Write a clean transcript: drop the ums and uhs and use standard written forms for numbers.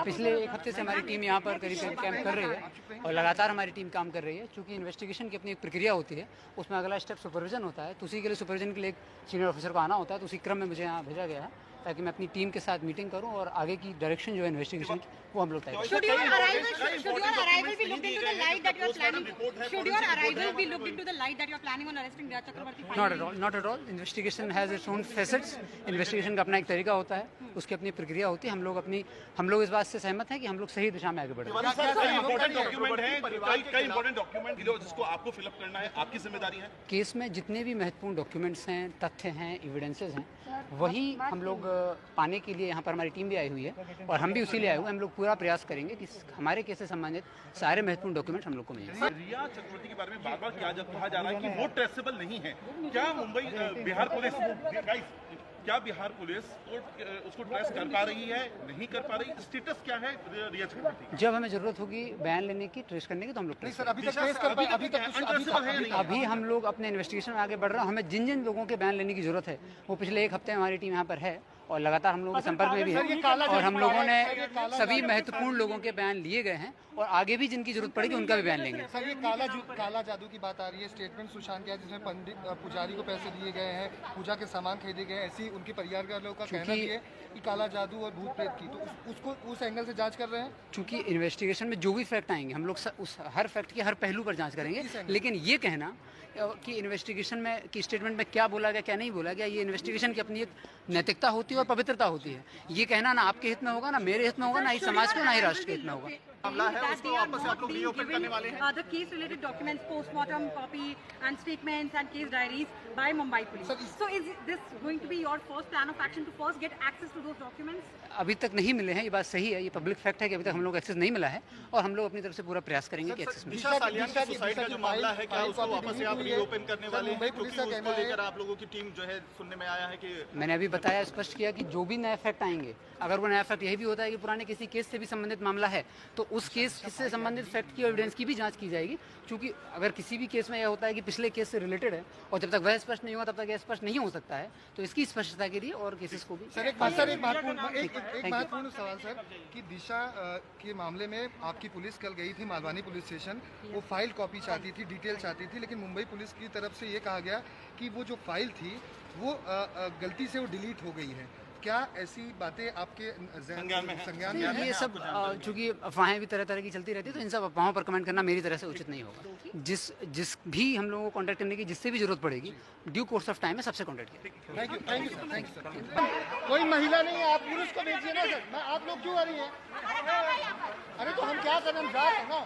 पिछले एक हफ्ते से हमारी टीम यहाँ पर करीब कैंप कर रही है और लगातार हमारी टीम काम कर रही है। चूँकि इन्वेस्टिगेशन की अपनी एक प्रक्रिया होती है, उसमें अगला स्टेप सुपरविजन होता है, तो उसी के लिए सुपरविजन के लिए एक सीनियर ऑफिसर को आना होता है। तो उसी क्रम में मुझे यहाँ भेजा गया है ताकि मैं अपनी टीम के साथ मीटिंग करूं और आगे की डायरेक्शन जो है इन्वेस्टिगेशन की वो हम लोग तय करें। Should your arrival be looked into the light that you are planning? Should your arrival be looked into the light that you are planning on arresting Raj Chakrabarti? Not at all. Investigation has its own facets. Investigation का अपना एक तरीका होता है, उसकी अपनी प्रक्रिया होती है। हम लोग इस बात से सहमत हैं कि हम लोग सही दिशा में आगे बढ़ रहे हैं। कई इंपॉर्टेंट डॉक्यूमेंट जिसको आपको फिलअप करना है, आपकी जिम्मेदारी है। केस में जितने भी महत्वपूर्ण डॉक्यूमेंट्स हैं, तथ्य हैं, एविडेंसेस हैं, वही हम लोग पाने के लिए यहाँ पर हमारी टीम भी आई हुई है और हम भी उसी लिए आए हुए हैं। हम लोग पूरा प्रयास करेंगे कि हमारे केस से संबंधित सारे महत्वपूर्ण डॉक्यूमेंट हम लोग को मिलेंगे। रिया चक्रवर्ती के बारे में बार-बार कहा जा रहा है कि वो ट्रेसेबल नहीं है। क्या बिहार पुलिस उसको ट्रेस कर पा रही है, नहीं कर पा रही? स्टेटस क्या है रिया चक्रवर्ती? जब हमें जरूरत होगी बयान लेने की, ट्रेस करने की, तो हम लोग ट्रेस अभी हम लोग अपने इन्वेस्टिगेशन में आगे बढ़ रहे हैं। हमें जिन जिन लोगों के बयान लेने की जरूरत है वो पिछले एक हफ्ते हमारी टीम यहाँ पर है और लगातार हम लोगों के संपर्क में भी है और हम लोगों ने सभी महत्वपूर्ण लोगों के बयान लिए गए हैं और आगे भी जिनकी जरूरत पड़ेगी उनका भी बयान लेंगे। सर, ये काला जादू की बात आ रही है। स्टेटमेंट सुशांत किया जिसमें पंडित पुजारी को पैसे दिए गए हैं, पूजा के सामान खरीदे गए, ऐसी उनके परिवार के लोगों का कहना भी है कि काला जादू और भूत प्रेत की, तो उसको उस एंगल से जांच कर रहे हैं। चूंकि इन्वेस्टिगेशन में जो भी फैक्ट आएंगे हम लोग उस हर फैक्ट के हर पहलू पर जांच करेंगे, लेकिन ये कहना कि इन्वेस्टिगेशन में कि स्टेटमेंट में क्या बोला गया क्या नहीं बोला गया, ये इन्वेस्टिगेशन की अपनी एक नैतिकता होती है और पवित्रता होती है। ये कहना ना आपके हित में होगा, ना मेरे हित में होगा, ना ही समाज के, ना ही राष्ट्र के हित में होगा। मामला है उसको वापस से आप लोग रीओपन करने वाले हैं। The case related documents, postmortem copy and statements and case diaries by Mumbai police. So is this going to be your first plan of action to first get access to those documents? अभी तक नहीं मिले हैं, ये बात सही है, ये पब्लिक फैक्ट है कि अभी तक हम लोग एक्सेस नहीं मिला है और हम लोग अपनी तरफ से पूरा प्रयास करेंगे कि एक्सेस मिले। दिशा सालियान का सुसाइड का जो मामला है, क्या उसको वापस से आप रीओपन करने वाले हैं? क्योंकि उसको लेकर आप लोगों की टीम जो है सुनने में आया है कि मैंने अभी बताया, स्पष्ट किया कि जो भी नया फैक्ट आएंगे, अगर वो नया फैक्ट यही भी होता है कि पुराने किसी केस से भी संबंधित मामला है तो उस केस से संबंधित फैक्ट की एविडेंस की भी जांच की जाएगी। क्योंकि अगर किसी भी केस में यह होता है कि पिछले केस से रिलेटेड है और जब तक वह स्पष्ट नहीं हुआ तब तक यह स्पष्ट नहीं हो सकता है, तो इसकी स्पष्टता के लिए और केसेस को भी। सर, एक महत्वपूर्ण सवाल सर कि दिशा के मामले में आपकी पुलिस कल गई थी मालवानी पुलिस स्टेशन, वो फाइल कॉपी चाहती थी, डिटेल चाहती थी, लेकिन मुंबई पुलिस की तरफ से ये कहा गया कि वो जो फाइल थी वो गलती से वो डिलीट हो गई है। क्या ऐसी बातें आपके संज्ञान में? ये सब चूंकि अफवाहें भी तरह तरह की चलती रहती है, तो इन सब अफवाहों पर कमेंट करना मेरी तरह से उचित नहीं होगा। जिस भी हम लोगों को कांटेक्ट करने की जिससे भी जरूरत पड़ेगी, ड्यू कोर्स ऑफ टाइम में सबसे कांटेक्ट किया। Thank you sir. कोई महिला नहीं है, आप पुलिस को भेजिए ना सर। आप लोग क्यों आ रही हैं? अरे तो हम क्या करें, हम जा रहे हैं ना।